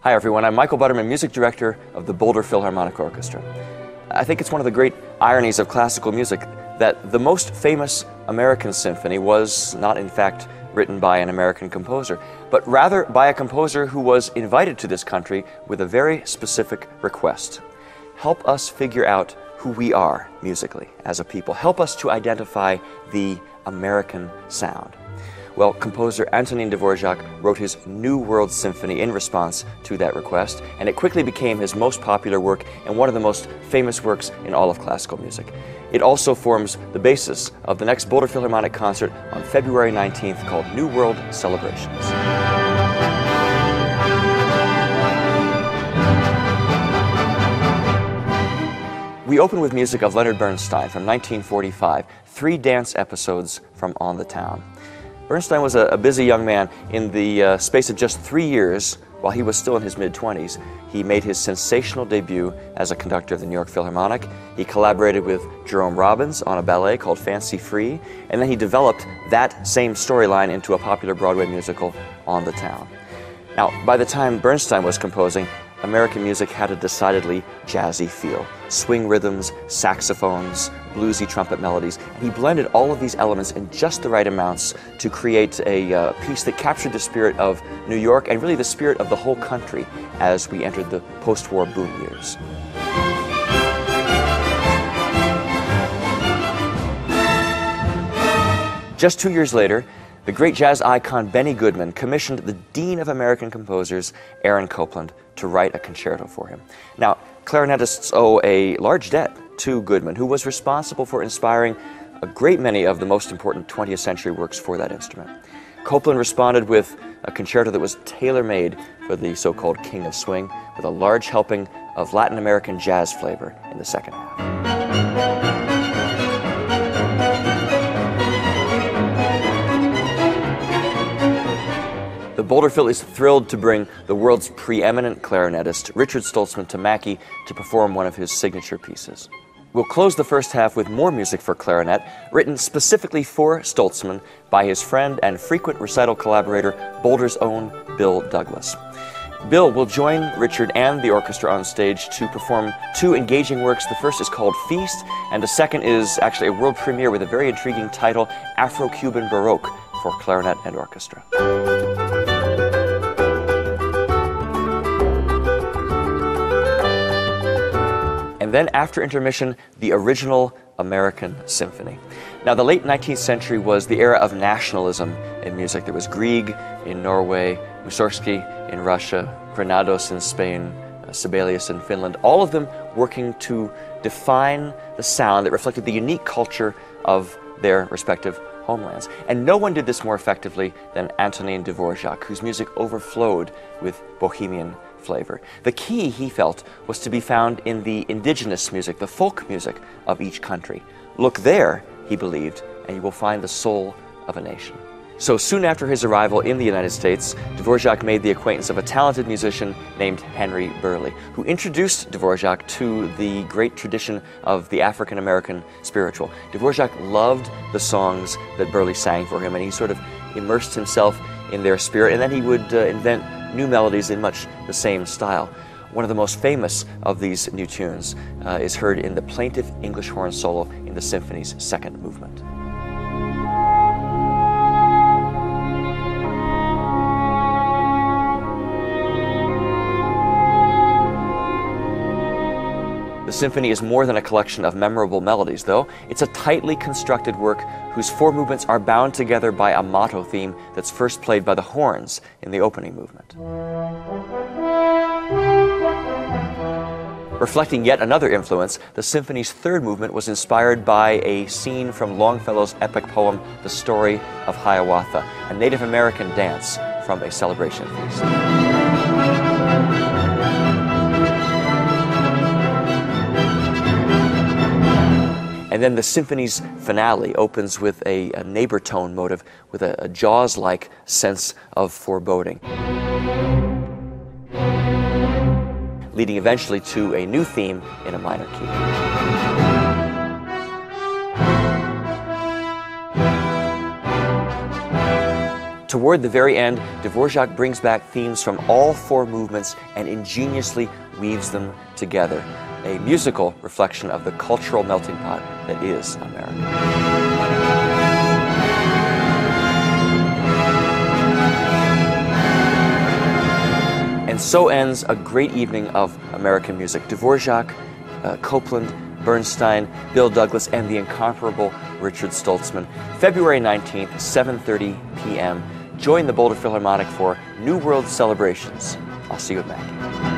Hi everyone, I'm Michael Butterman, Music Director of the Boulder Philharmonic Orchestra. I think it's one of the great ironies of classical music that the most famous American symphony was not in fact written by an American composer, but rather by a composer who was invited to this country with a very specific request. Help us figure out who we are musically as a people. Help us to identify the American sound. Well, composer Antonin Dvorak wrote his New World Symphony in response to that request, and it quickly became his most popular work and one of the most famous works in all of classical music. It also forms the basis of the next Boulder Philharmonic concert on February 19th called New World Celebrations. We open with music of Leonard Bernstein from 1945, 3 dance episodes from On the Town. Bernstein was a busy young man. In the space of just 3 years, while he was still in his mid-20s, he made his sensational debut as a conductor of the New York Philharmonic. He collaborated with Jerome Robbins on a ballet called Fancy Free, and then he developed that same storyline into a popular Broadway musical, On the Town. Now, by the time Bernstein was composing, American music had a decidedly jazzy feel. Swing rhythms, saxophones, bluesy trumpet melodies, and he blended all of these elements in just the right amounts to create a piece that captured the spirit of New York and really the spirit of the whole country as we entered the post-war boom years. Just 2 years later, the great jazz icon Benny Goodman commissioned the Dean of American Composers, Aaron Copland, to write a concerto for him. Now, clarinetists owe a large debt to Goodman, who was responsible for inspiring a great many of the most important 20th century works for that instrument. Copland responded with a concerto that was tailor-made for the so-called King of Swing, with a large helping of Latin American jazz flavor in the second half. The Boulder Phil is thrilled to bring the world's preeminent clarinetist, Richard Stoltzman, to Mackey to perform one of his signature pieces. We'll close the first half with more music for clarinet, written specifically for Stoltzman by his friend and frequent recital collaborator, Boulder's own Bill Douglas. Bill will join Richard and the orchestra on stage to perform 2 engaging works. The first is called Feast, and the second is actually a world premiere with a very intriguing title, Afro-Cuban Baroque, for clarinet and orchestra. And then after intermission, the original American Symphony. Now, the late 19th century was the era of nationalism in music. There was Grieg in Norway, Mussorgsky in Russia, Granados in Spain, Sibelius in Finland, all of them working to define the sound that reflected the unique culture of their respective homelands. And no one did this more effectively than Antonin Dvorak, whose music overflowed with bohemian flavor. The key, he felt, was to be found in the indigenous music, the folk music of each country. Look there, he believed, and you will find the soul of a nation. So soon after his arrival in the United States, Dvorak made the acquaintance of a talented musician named Henry Burleigh, who introduced Dvorak to the great tradition of the African-American spiritual. Dvorak loved the songs that Burleigh sang for him, and he sort of immersed himself in their spirit, and then he would invent new melodies in much the same style. One of the most famous of these new tunes is heard in the plaintive English horn solo in the symphony's second movement. The symphony is more than a collection of memorable melodies, though. It's a tightly constructed work whose 4 movements are bound together by a motto theme that's first played by the horns in the opening movement. Reflecting yet another influence, the symphony's 3rd movement was inspired by a scene from Longfellow's epic poem, The Story of Hiawatha, a Native American dance from a celebration feast. And then the symphony's finale opens with a neighbor tone motive with a Jaws-like sense of foreboding, leading eventually to a new theme in a minor key. Toward the very end, Dvorak brings back themes from all four movements and ingeniously weaves them together, a musical reflection of the cultural melting pot that is America. And so ends a great evening of American music. Dvorak, Copland, Bernstein, Bill Douglas, and the incomparable Richard Stoltzman. February 19th, 7:30 p.m. Join the Boulder Philharmonic for New World Celebrations. I'll see you at Mackey.